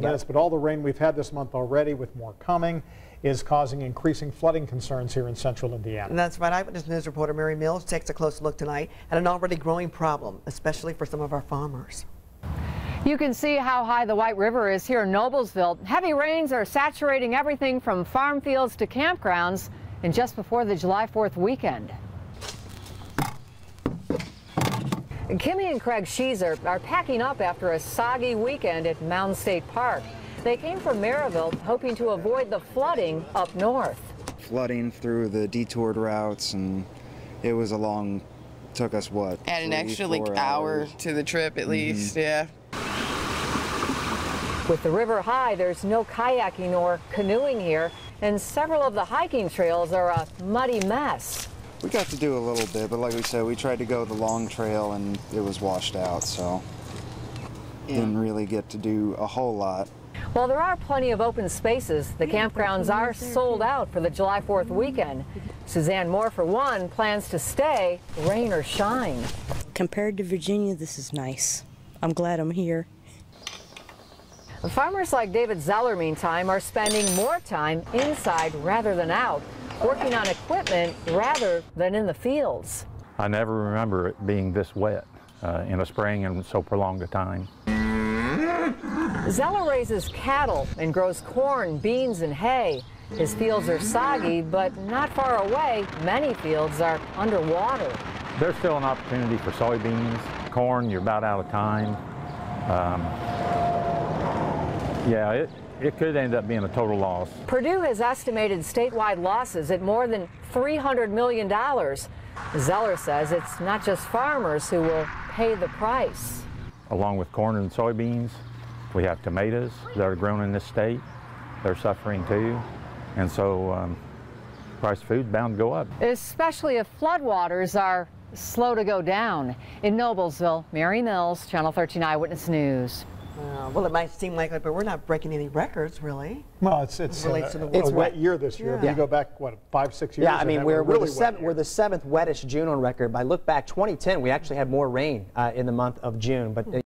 Yes, but all the rain we've had this month already, with more coming, is causing increasing flooding concerns here in central Indiana. And that's right. Eyewitness News reporter Mary Mills takes a close look tonight at an already growing problem, especially for some of our farmers. You can see how high the White River is here in Noblesville. Heavy rains are saturating everything from farm fields to campgrounds, and just before the July 4th weekend. Kimmy and Craig Sheezer are packing up after a soggy weekend at Mound State Park. They came from Maryville hoping to avoid the flooding up north. Flooding through the detoured routes, and it was a long, took us what? Add an extra like hour to the trip at least, yeah. With the river high, there's no kayaking or canoeing here, and several of the hiking trails are a muddy mess. We got to do a little bit, but like we said, we tried to go the long trail and it was washed out, so didn't really get to do a whole lot. While there are plenty of open spaces, the campgrounds are sold out for the July 4th weekend. Suzanne Moore, for one, plans to stay, rain or shine. Compared to Virginia, this is nice. I'm glad I'm here. Farmers like David Zeller, meantime, are spending more time inside rather than out, working on equipment rather than in the fields. I never remember it being this wet in a spring and so prolonged a time. Zeller raises cattle and grows corn, beans, and hay. His fields are soggy, but not far away, many fields are underwater. There's still an opportunity for soybeans. Corn, you're about out of time. Yeah, it could end up being a total loss. Purdue has estimated statewide losses at more than $300 million. Zeller says it's not just farmers who will pay the price. Along with corn and soybeans, we have tomatoes that are grown in this state. They're suffering too. And so price of food's bound to go up. Especially if floodwaters are slow to go down. In Noblesville, Mary Mills, Channel 13 Eyewitness News. Well, it might seem like it, but we're not breaking any records, really. Well, it's a wet year this year. Yeah. If you go back, what, 5, 6 years? Yeah, I mean, we're the 7th wettest June on record. By look back 2010, we actually had more rain in the month of June. But